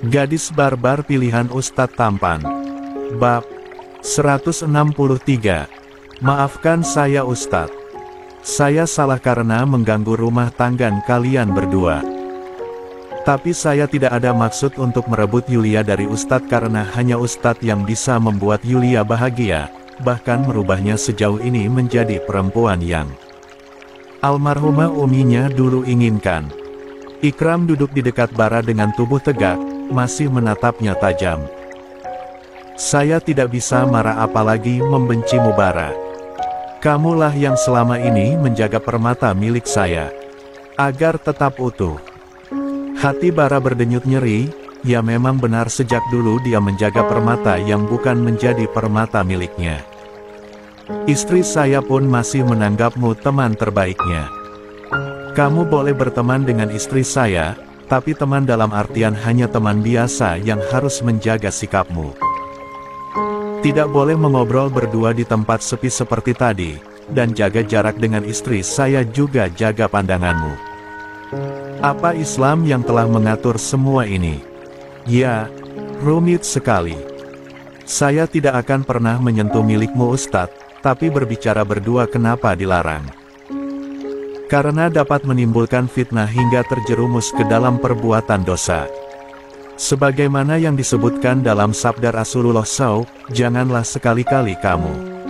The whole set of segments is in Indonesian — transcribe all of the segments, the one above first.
Gadis barbar pilihan Ustadz tampan. Bab 163. Maafkan saya Ustadz. Saya salah karena mengganggu rumah tangga kalian berdua. Tapi saya tidak ada maksud untuk merebut Yulia dari Ustadz karena hanya Ustadz yang bisa membuat Yulia bahagia, bahkan merubahnya sejauh ini menjadi perempuan yang almarhumah uminya dulu inginkan. Ikram duduk di dekat Bara dengan tubuh tegak, masih menatapnya tajam. Saya tidak bisa marah apalagi membencimu Bara. Kamulah yang selama ini menjaga permata milik saya, agar tetap utuh. Hati Bara berdenyut nyeri, ya memang benar sejak dulu dia menjaga permata yang bukan menjadi permata miliknya. Istri saya pun masih menganggapmu teman terbaiknya. Kamu boleh berteman dengan istri saya, tapi teman dalam artian hanya teman biasa yang harus menjaga sikapmu. Tidak boleh mengobrol berdua di tempat sepi seperti tadi, dan jaga jarak dengan istri saya juga jaga pandanganmu. Apa Islam yang telah mengatur semua ini? Ya, rumit sekali. Saya tidak akan pernah menyentuh milikmu Ustadz, tapi berbicara berdua kenapa dilarang? Karena dapat menimbulkan fitnah hingga terjerumus ke dalam perbuatan dosa. Sebagaimana yang disebutkan dalam sabda Rasulullah SAW, janganlah sekali-kali kamu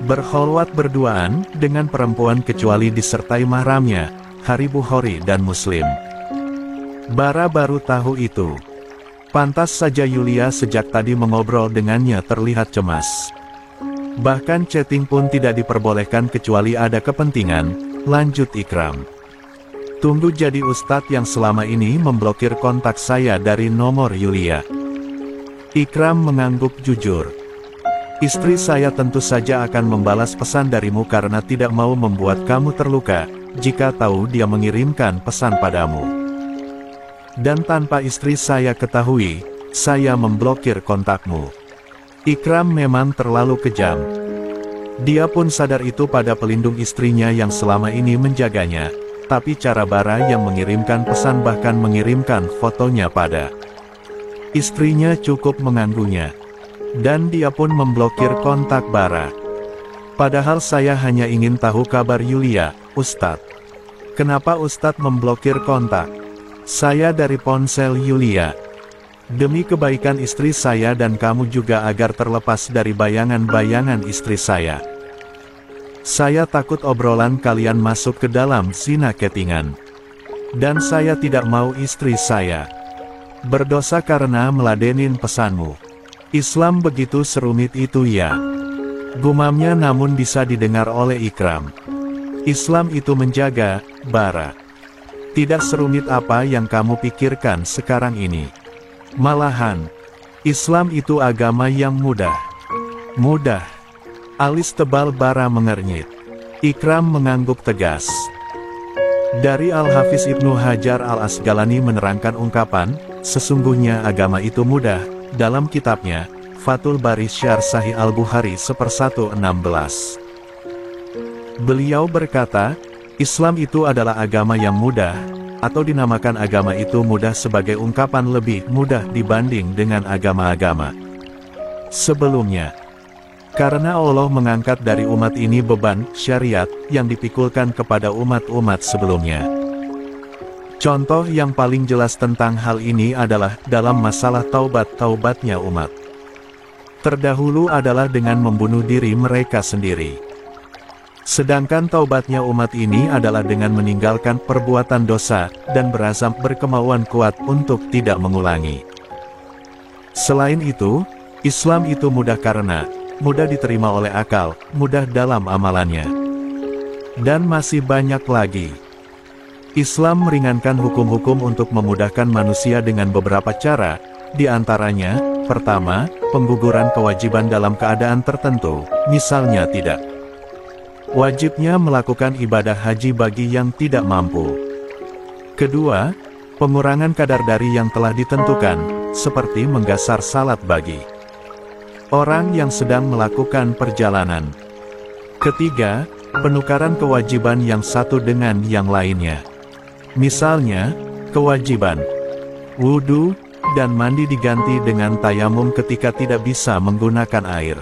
berkholwat berduaan dengan perempuan kecuali disertai mahramnya. Hari Bukhari dan Muslim. Bara baru tahu itu. Pantas saja Yulia sejak tadi mengobrol dengannya terlihat cemas. Bahkan chatting pun tidak diperbolehkan kecuali ada kepentingan. Lanjut Ikram. Tunggu, jadi Ustadz yang selama ini memblokir kontak saya dari nomor Yulia. Ikram mengangguk jujur. Istri saya tentu saja akan membalas pesan darimu karena tidak mau membuat kamu terluka, jika tahu dia mengirimkan pesan padamu. Dan tanpa istri saya ketahui, saya memblokir kontakmu. Ikram memang terlalu kejam. Dia pun sadar itu pada pelindung istrinya yang selama ini menjaganya, tapi cara Bara yang mengirimkan pesan bahkan mengirimkan fotonya pada istrinya cukup mengganggunya. Dan dia pun memblokir kontak Bara. Padahal saya hanya ingin tahu kabar Yulia, Ustadz. Kenapa Ustadz memblokir kontak saya dari ponsel Yulia? Demi kebaikan istri saya dan kamu juga agar terlepas dari bayangan-bayangan istri saya. Saya takut obrolan kalian masuk ke dalam zina chattingan. Dan saya tidak mau istri saya berdosa karena meladenin pesanmu. Islam begitu serumit itu ya? Gumamnya namun bisa didengar oleh Ikram. Islam itu menjaga, Bara. Tidak serumit apa yang kamu pikirkan sekarang ini. Malahan, Islam itu agama yang mudah. Mudah. Alis tebal Bara mengernyit. Ikram mengangguk tegas. Dari Al-Hafiz Ibnu Hajar Al-Asqalani menerangkan ungkapan, sesungguhnya agama itu mudah, dalam kitabnya, Fathul Bari Syarh Sahih Al-Bukhari 1/16. Beliau berkata, Islam itu adalah agama yang mudah, atau dinamakan agama itu mudah sebagai ungkapan lebih mudah dibanding dengan agama-agama sebelumnya. Karena Allah mengangkat dari umat ini beban syariat yang dipikulkan kepada umat-umat sebelumnya. Contoh yang paling jelas tentang hal ini adalah dalam masalah taubat-taubatnya umat terdahulu adalah dengan membunuh diri mereka sendiri. Sedangkan taubatnya umat ini adalah dengan meninggalkan perbuatan dosa, dan berazam berkemauan kuat untuk tidak mengulangi. Selain itu, Islam itu mudah karena mudah diterima oleh akal, mudah dalam amalannya. Dan masih banyak lagi. Islam meringankan hukum-hukum untuk memudahkan manusia dengan beberapa cara, di antaranya, pertama, pengguguran kewajiban dalam keadaan tertentu, misalnya tidak wajibnya melakukan ibadah haji bagi yang tidak mampu. Kedua, pengurangan kadar dari yang telah ditentukan, seperti menggasar salat bagi orang yang sedang melakukan perjalanan. Ketiga, penukaran kewajiban yang satu dengan yang lainnya. Misalnya, kewajiban wudhu dan mandi diganti dengan tayamum ketika tidak bisa menggunakan air.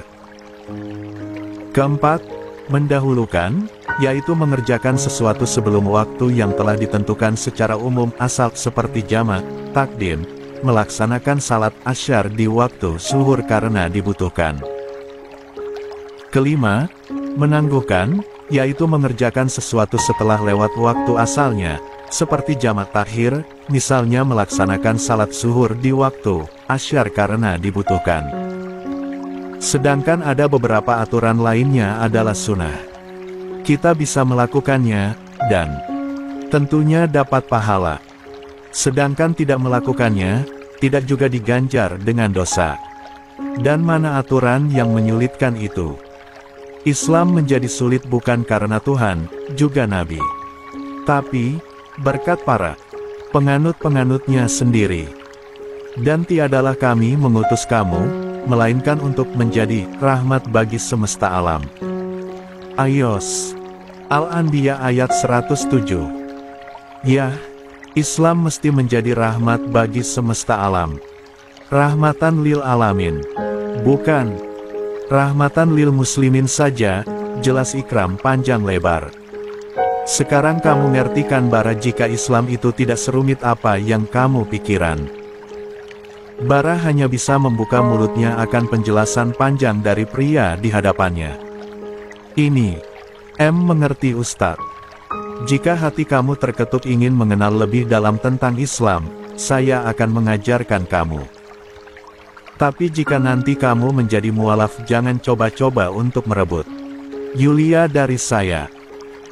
Keempat, mendahulukan, yaitu mengerjakan sesuatu sebelum waktu yang telah ditentukan secara umum asal seperti jamak, takdim, melaksanakan salat asyar di waktu zuhur karena dibutuhkan. Kelima, menangguhkan, yaitu mengerjakan sesuatu setelah lewat waktu asalnya, seperti jamak takhir, misalnya melaksanakan salat zuhur di waktu asyar karena dibutuhkan. Sedangkan ada beberapa aturan lainnya adalah sunnah. Kita bisa melakukannya, dan tentunya dapat pahala. Sedangkan tidak melakukannya, tidak juga diganjar dengan dosa. Dan mana aturan yang menyulitkan itu? Islam menjadi sulit bukan karena Tuhan, juga Nabi, tapi berkat para penganut-penganutnya sendiri. Dan tiadalah kami mengutus kamu, melainkan untuk menjadi rahmat bagi semesta alam. Ayos Al-Anbiya ayat 107. Ya, Islam mesti menjadi rahmat bagi semesta alam. Rahmatan lil alamin. Bukan rahmatan lil muslimin saja, jelas Ikram panjang lebar. Sekarang kamu ngertikan Bara jika Islam itu tidak serumit apa yang kamu pikiran. Bara hanya bisa membuka mulutnya akan penjelasan panjang dari pria di hadapannya. Ini, mengerti Ustadz. Jika hati kamu terketuk ingin mengenal lebih dalam tentang Islam, saya akan mengajarkan kamu. Tapi jika nanti kamu menjadi mualaf jangan coba-coba untuk merebut Yulia dari saya.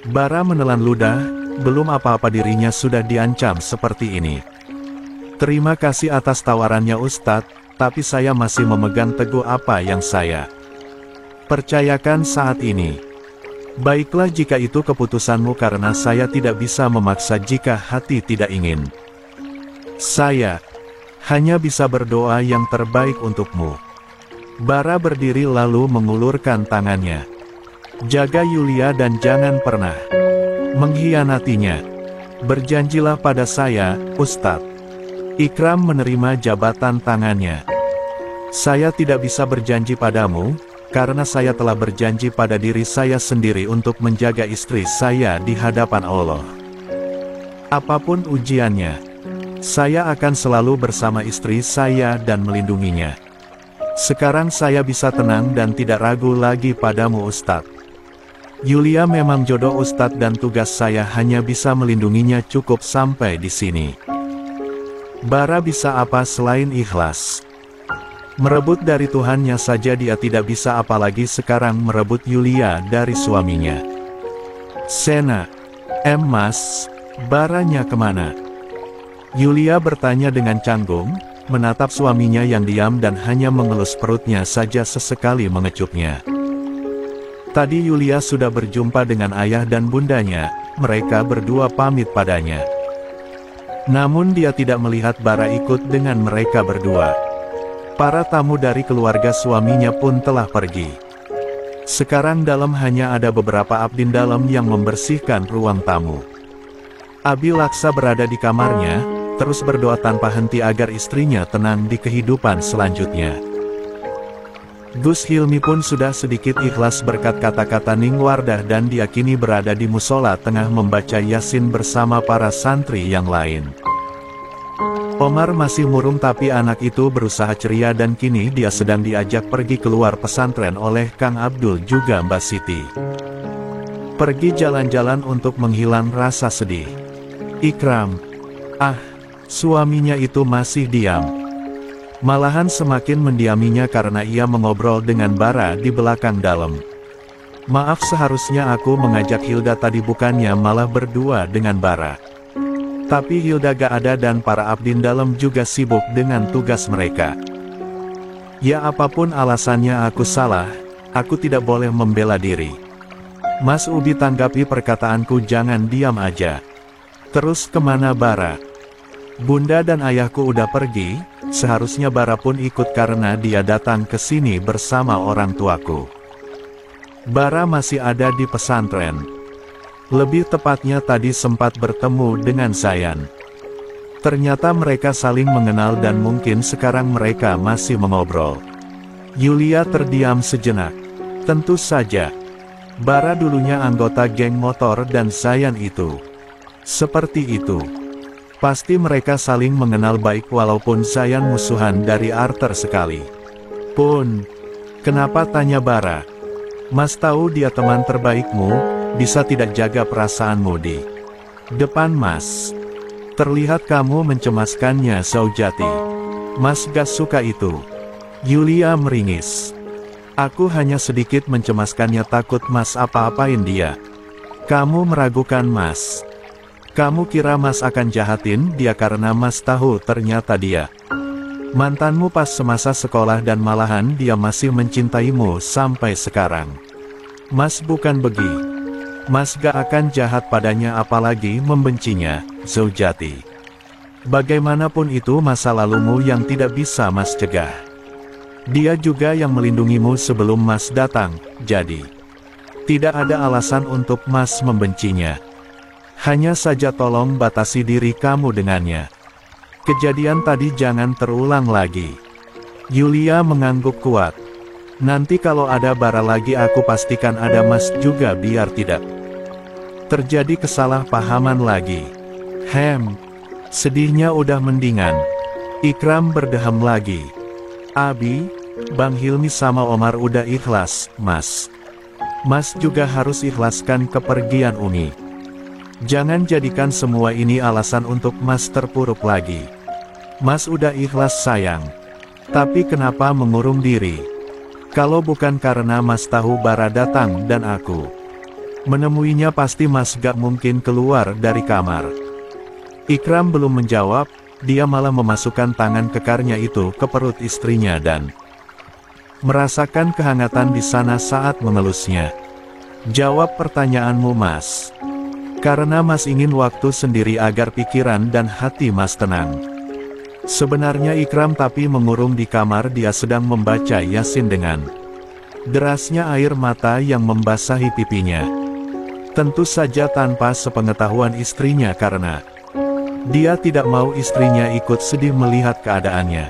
Bara menelan ludah, belum apa-apa dirinya sudah diancam seperti ini. Terima kasih atas tawarannya Ustadz, tapi saya masih memegang teguh apa yang saya percayakan saat ini. Baiklah jika itu keputusanmu karena saya tidak bisa memaksa jika hati tidak ingin. Saya hanya bisa berdoa yang terbaik untukmu. Bara berdiri lalu mengulurkan tangannya. Jaga Yulia dan jangan pernah mengkhianatinya. Berjanjilah pada saya, Ustadz. Ikram menerima jabatan tangannya. Saya tidak bisa berjanji padamu, karena saya telah berjanji pada diri saya sendiri untuk menjaga istri saya di hadapan Allah. Apapun ujiannya, saya akan selalu bersama istri saya dan melindunginya. Sekarang saya bisa tenang dan tidak ragu lagi padamu Ustadz. Yulia memang jodoh Ustadz dan tugas saya hanya bisa melindunginya cukup sampai di sini. Bara bisa apa selain ikhlas? Merebut dari Tuhannya saja dia tidak bisa apalagi sekarang merebut Yulia dari suaminya. Sena, Mas, Baranya kemana? Yulia bertanya dengan canggung, menatap suaminya yang diam dan hanya mengelus perutnya saja sesekali mengecupnya. Tadi Yulia sudah berjumpa dengan ayah dan bundanya, mereka berdua pamit padanya. Namun dia tidak melihat Bara ikut dengan mereka berdua. Para tamu dari keluarga suaminya pun telah pergi. Sekarang dalam hanya ada beberapa abdin dalam yang membersihkan ruang tamu. Abi Laksa berada di kamarnya, terus berdoa tanpa henti agar istrinya tenang di kehidupan selanjutnya. Gus Hilmi pun sudah sedikit ikhlas berkat kata-kata Ning Wardah dan dia kini berada di musola tengah membaca Yasin bersama para santri yang lain. Omar masih murung tapi anak itu berusaha ceria dan kini dia sedang diajak pergi keluar pesantren oleh Kang Abdul juga Mbak Siti. Pergi jalan-jalan untuk menghilang rasa sedih. Ikram. Suaminya itu masih diam. Malahan semakin mendiaminya karena ia mengobrol dengan Bara di belakang dalam. Maaf seharusnya aku mengajak Hilda tadi bukannya malah berdua dengan Bara. Tapi Hilda gak ada dan para abdin dalam juga sibuk dengan tugas mereka. Ya apapun alasannya aku salah, aku tidak boleh membela diri. Mas Ubi tanggapi perkataanku jangan diam aja. Terus kemana Bara? Bunda dan ayahku udah pergi, seharusnya Bara pun ikut karena dia datang ke sini bersama orang tuaku. Bara masih ada di pesantren. Lebih tepatnya tadi sempat bertemu dengan Zayan. Ternyata mereka saling mengenal dan mungkin sekarang mereka masih mengobrol. Yulia terdiam sejenak. Tentu saja. Bara dulunya anggota geng motor dan Zayan itu. Seperti itu. Pasti mereka saling mengenal baik walaupun Zayan musuhan dari Arthur sekali. Pun, kenapa tanya Bara? Mas tahu dia teman terbaikmu, bisa tidak jaga perasaanmu di depan Mas. Terlihat kamu mencemaskannya Zaujati. Mas gak suka itu. Yulia meringis. Aku hanya sedikit mencemaskannya, takut Mas apa-apain dia. Kamu meragukan Mas. Kamu kira Mas akan jahatin dia karena Mas tahu ternyata dia mantanmu pas semasa sekolah dan malahan dia masih mencintaimu sampai sekarang. Mas bukan begitu. Mas gak akan jahat padanya apalagi membencinya, Zaujati. Bagaimanapun itu masa lalumu yang tidak bisa Mas cegah. Dia juga yang melindungimu sebelum Mas datang, jadi tidak ada alasan untuk Mas membencinya. Hanya saja tolong batasi diri kamu dengannya. Kejadian tadi jangan terulang lagi. Yulia mengangguk kuat. Nanti kalau ada Bara lagi aku pastikan ada Mas juga biar tidak terjadi kesalahpahaman lagi. Sedihnya udah mendingan. Ikram berdeham lagi. Abi, Bang Hilmi sama Omar udah ikhlas, Mas. Mas juga harus ikhlaskan kepergian Umi. Jangan jadikan semua ini alasan untuk Mas terpuruk lagi. Mas udah ikhlas sayang. Tapi kenapa mengurung diri? Kalau bukan karena Mas tahu Bara datang dan aku menemuinya pasti Mas gak mungkin keluar dari kamar. Ikram belum menjawab, dia malah memasukkan tangan kekarnya itu ke perut istrinya dan merasakan kehangatan di sana saat mengelusnya. Jawab pertanyaanmu Mas. Karena Mas ingin waktu sendiri agar pikiran dan hati Mas tenang. Sebenarnya Ikram tapi mengurung di kamar dia sedang membaca Yasin dengan derasnya air mata yang membasahi pipinya. Tentu saja tanpa sepengetahuan istrinya karena dia tidak mau istrinya ikut sedih melihat keadaannya.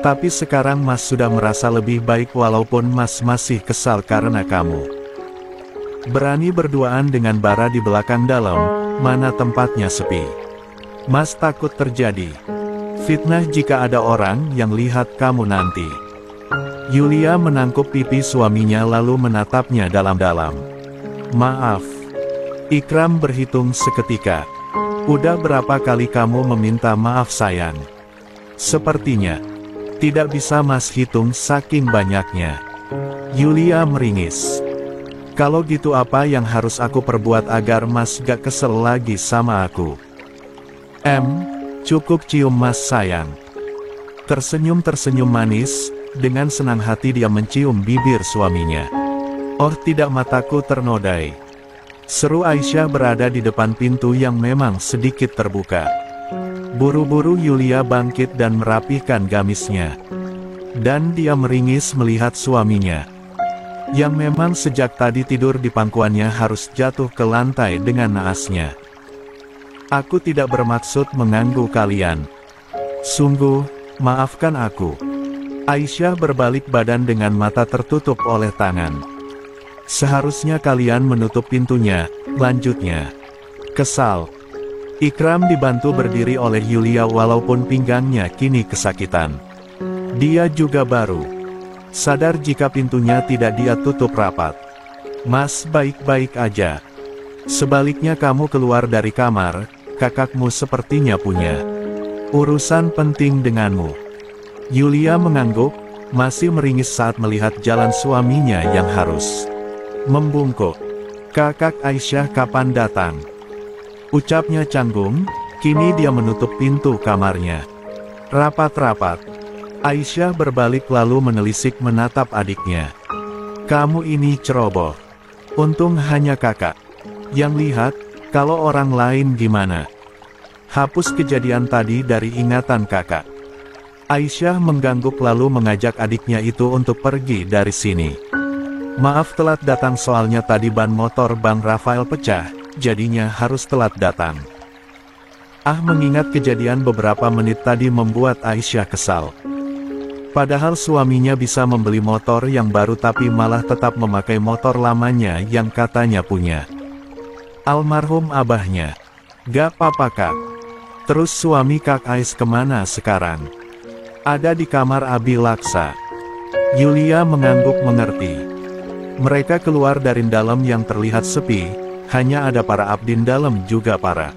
Tapi sekarang Mas sudah merasa lebih baik walaupun Mas masih kesal karena kamu berani berduaan dengan Bara di belakang dalam, mana tempatnya sepi. Mas takut terjadi fitnah jika ada orang yang lihat kamu nanti. Yulia menangkup pipi suaminya lalu menatapnya dalam-dalam. Maaf. Ikram berhitung seketika. Udah berapa kali kamu meminta maaf sayang? Sepertinya tidak bisa Mas hitung saking banyaknya. Yulia meringis. Kalau gitu apa yang harus aku perbuat agar Mas gak kesel lagi sama aku? Cukup cium Mas sayang. Tersenyum manis, dengan senang hati dia mencium bibir suaminya. Oh tidak, mataku ternodai. Seru Aisyah berada di depan pintu yang memang sedikit terbuka. Buru-buru Yulia bangkit dan merapihkan gamisnya. Dan dia meringis melihat suaminya. Yang memang sejak tadi tidur di pangkuannya harus jatuh ke lantai dengan naasnya. Aku tidak bermaksud mengganggu kalian. Sungguh, maafkan aku. Aisyah berbalik badan dengan mata tertutup oleh tangan. Seharusnya kalian menutup pintunya, lanjutnya. Kesal. Ikram dibantu berdiri oleh Yulia walaupun pinggangnya kini kesakitan. Dia juga baru sadar jika pintunya tidak dia tutup rapat. Mas baik-baik aja. Sebaliknya kamu keluar dari kamar, kakakmu sepertinya punya urusan penting denganmu. Yulia mengangguk, masih meringis saat melihat jalan suaminya yang harus membungkuk. Kakak Aisyah kapan datang? Ucapnya canggung, kini dia menutup pintu kamarnya. Rapat-rapat. Aisyah berbalik lalu menelisik menatap adiknya. Kamu ini ceroboh. Untung hanya kakak yang lihat, kalau orang lain gimana? Hapus kejadian tadi dari ingatan kakak. Aisyah mengangguk lalu mengajak adiknya itu untuk pergi dari sini. Maaf telat datang soalnya tadi ban motor Bang Rafael pecah, jadinya harus telat datang. Mengingat kejadian beberapa menit tadi membuat Aisyah kesal. Padahal suaminya bisa membeli motor yang baru tapi malah tetap memakai motor lamanya yang katanya punya almarhum abahnya. Gak apa-apa kak. Terus suami kak Ais kemana sekarang? Ada di kamar Abi Laksa. Yulia mengangguk mengerti. Mereka keluar dari dalam yang terlihat sepi, hanya ada para abdin dalam juga para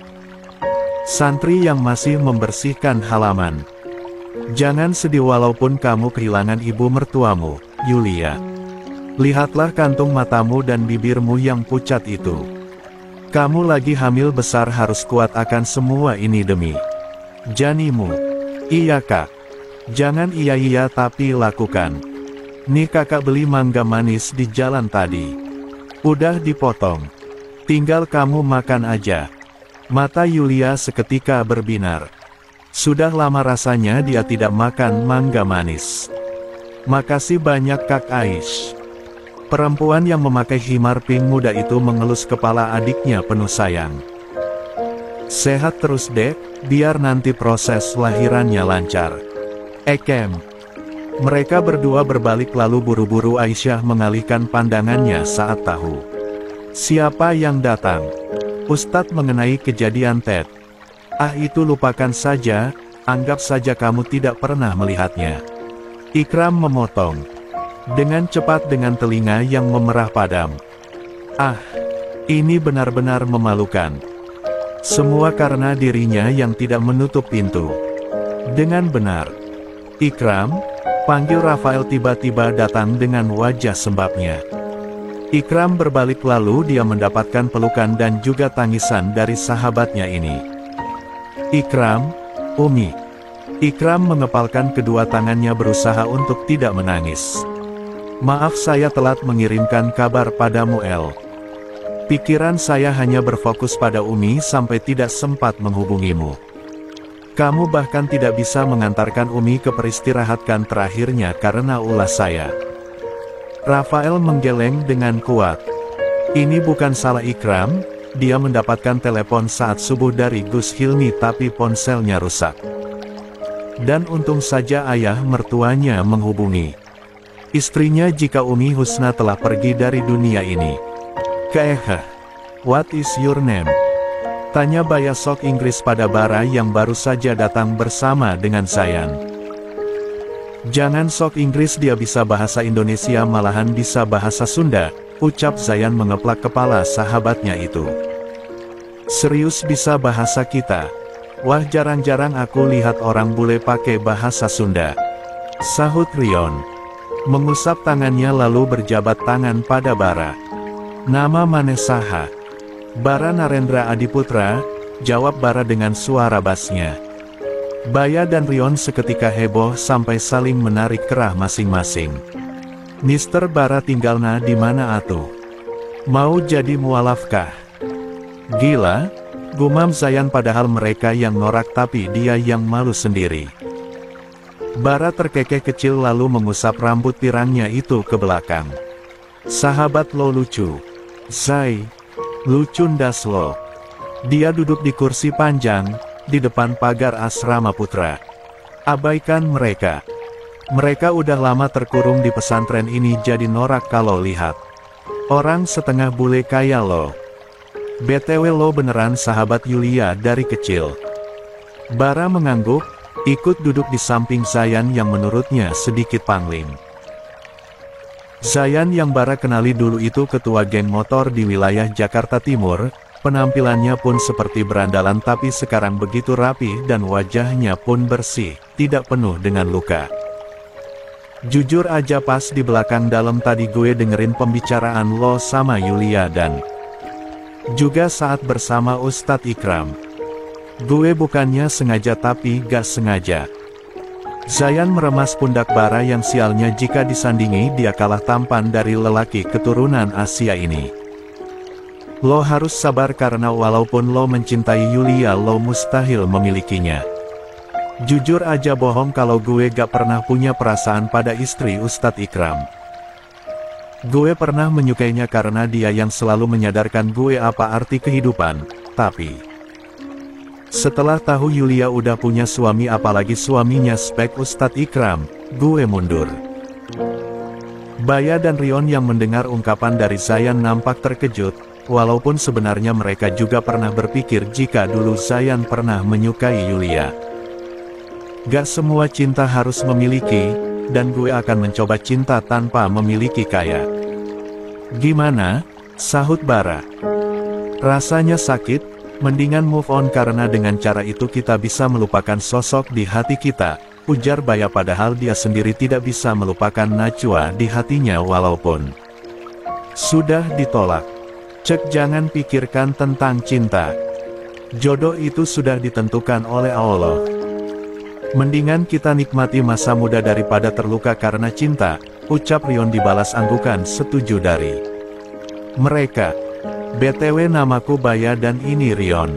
santri yang masih membersihkan halaman. Jangan sedih walaupun kamu kehilangan ibu mertuamu, Yulia. Lihatlah kantung matamu dan bibirmu yang pucat itu. Kamu lagi hamil besar, harus kuat akan semua ini demi janimu. Iya kak. Jangan iya-iya tapi lakukan. Nih kakak beli mangga manis di jalan tadi. Udah dipotong. Tinggal kamu makan aja. Mata Yulia seketika berbinar. Sudah lama rasanya dia tidak makan mangga manis. Makasih banyak kak Aish. Perempuan yang memakai himar pink muda itu mengelus kepala adiknya penuh sayang. Sehat terus dek, biar nanti proses lahirannya lancar. Ekem. Mereka berdua berbalik lalu buru-buru Aisyah mengalihkan pandangannya saat tahu siapa yang datang. Ustadz mengenai kejadian Ted. Itu lupakan saja, anggap saja kamu tidak pernah melihatnya. Ikram memotong. Dengan cepat dengan telinga yang memerah padam. Ini benar-benar memalukan. Semua karena dirinya yang tidak menutup pintu. Dengan benar. Ikram, panggil Rafael. Tiba-tiba datang dengan wajah sembabnya. Ikram berbalik lalu dia mendapatkan pelukan dan juga tangisan dari sahabatnya ini. Ikram, Umi. Ikram mengepalkan kedua tangannya berusaha untuk tidak menangis. Maaf saya telat mengirimkan kabar padamu El. Pikiran saya hanya berfokus pada Umi sampai tidak sempat menghubungimu. Kamu bahkan tidak bisa mengantarkan Umi ke peristirahatan terakhirnya karena ulah saya. Rafael menggeleng dengan kuat. Ini bukan salah Ikram, dia mendapatkan telepon saat subuh dari Gus Hilmi tapi ponselnya rusak. Dan untung saja ayah mertuanya menghubungi istrinya jika Umi Husna telah pergi dari dunia ini. What is your name? Tanya Baya Sok Inggris pada Bara yang baru saja datang bersama dengan Zayan. Jangan sok Inggris, dia bisa bahasa Indonesia malahan bisa bahasa Sunda, ucap Zayan mengeplak kepala sahabatnya itu. Serius bisa bahasa kita? Wah jarang-jarang aku lihat orang bule pakai bahasa Sunda. Sahut Rion. Mengusap tangannya lalu berjabat tangan pada Bara. Nama maneh saha? Bara Narendra Adiputra, jawab Bara dengan suara basnya. Baya dan Rion seketika heboh sampai saling menarik kerah masing-masing. Mister Bara tinggalna di mana atuh? Mau jadi mualaf kah? Gila, gumam Zayan padahal mereka yang norak tapi dia yang malu sendiri. Bara terkekeh kecil lalu mengusap rambut pirangnya itu ke belakang. Sahabat lo lucu. Zai, lucu ndas lo. Dia duduk di kursi panjang di depan pagar asrama putra. Abaikan mereka. Mereka udah lama terkurung di pesantren ini jadi norak kalau lihat orang setengah bule kaya lo. BTW lo beneran sahabat Yulia dari kecil. Bara mengangguk, ikut duduk di samping Zayan yang menurutnya sedikit pangling. Zayan yang Bara kenali dulu itu ketua geng motor di wilayah Jakarta Timur. Penampilannya pun seperti berandalan tapi sekarang begitu rapi dan wajahnya pun bersih, tidak penuh dengan luka. Jujur aja pas di belakang dalam tadi gue dengerin pembicaraan lo sama Yulia dan juga saat bersama Ustadz Ikram. Gue bukannya sengaja tapi gak sengaja. Zayan meremas pundak Bara yang sialnya jika disandingi dia kalah tampan dari lelaki keturunan Asia ini. Lo harus sabar karena walaupun lo mencintai Yulia lo mustahil memilikinya. Jujur aja bohong kalau gue gak pernah punya perasaan pada istri Ustadz Ikram. Gue pernah menyukainya karena dia yang selalu menyadarkan gue apa arti kehidupan, tapi Setelah tahu Yulia udah punya suami apalagi suaminya spek Ustadz Ikram, gue mundur. Baya dan Rion yang mendengar ungkapan dari Zayan nampak terkejut, walaupun sebenarnya mereka juga pernah berpikir jika dulu Zayan pernah menyukai Yulia. Gak semua cinta harus memiliki, dan gue akan mencoba cinta tanpa memiliki kaya. Gimana? Sahut Bara. Rasanya sakit, mendingan move on karena dengan cara itu kita bisa melupakan sosok di hati kita, ujar Baya padahal dia sendiri tidak bisa melupakan Najwa di hatinya walaupun sudah ditolak. Cek jangan pikirkan tentang cinta. Jodoh itu sudah ditentukan oleh Allah. Mendingan kita nikmati masa muda daripada terluka karena cinta, ucap Rion dibalas anggukan setuju dari mereka. BTW namaku Baya dan ini Rion.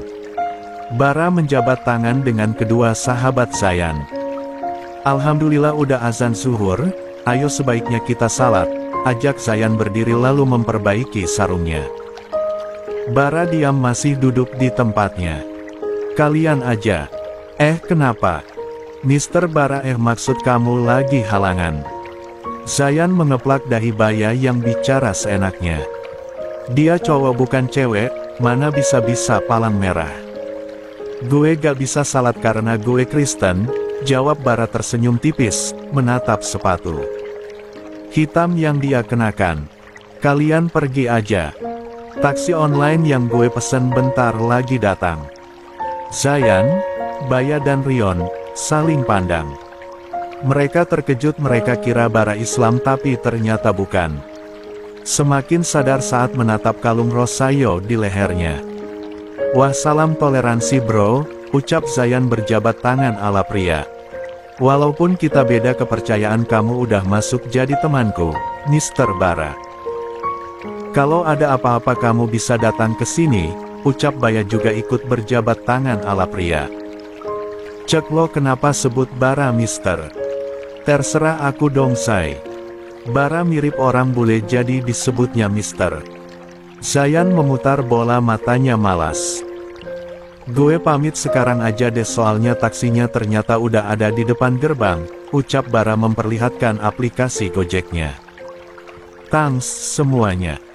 Bara menjabat tangan dengan kedua sahabat Zayan. Alhamdulillah udah azan zuhur, ayo sebaiknya kita salat, ajak Zayan berdiri lalu memperbaiki sarungnya. Bara diam masih duduk di tempatnya. Kalian aja. Kenapa? Mister Bara maksud kamu lagi halangan. Zayan mengeplak dahi Baya yang bicara seenaknya. Dia cowok bukan cewek, mana bisa-bisa palang merah. Gue gak bisa salat karena gue Kristen, jawab Bara tersenyum tipis, menatap sepatu hitam yang dia kenakan. Kalian pergi aja. Taksi online yang gue pesen bentar lagi datang. Zayan, Baya dan Rion saling pandang. Mereka terkejut, mereka kira Bara Islam tapi ternyata bukan. Semakin sadar saat menatap kalung Rosayo di lehernya. Wah, salam toleransi bro, ucap Zayan berjabat tangan ala pria. Walaupun kita beda kepercayaan kamu udah masuk jadi temanku, Mister Bara. Kalau ada apa-apa kamu bisa datang ke sini, ucap Baya juga ikut berjabat tangan ala pria. Cek lo kenapa sebut Bara Mister? Terserah aku dong say. Bara mirip orang bule jadi disebutnya Mister. Zayan memutar bola matanya malas. Gue pamit sekarang aja deh soalnya taksinya ternyata udah ada di depan gerbang, ucap Bara memperlihatkan aplikasi Gojeknya. Thanks semuanya.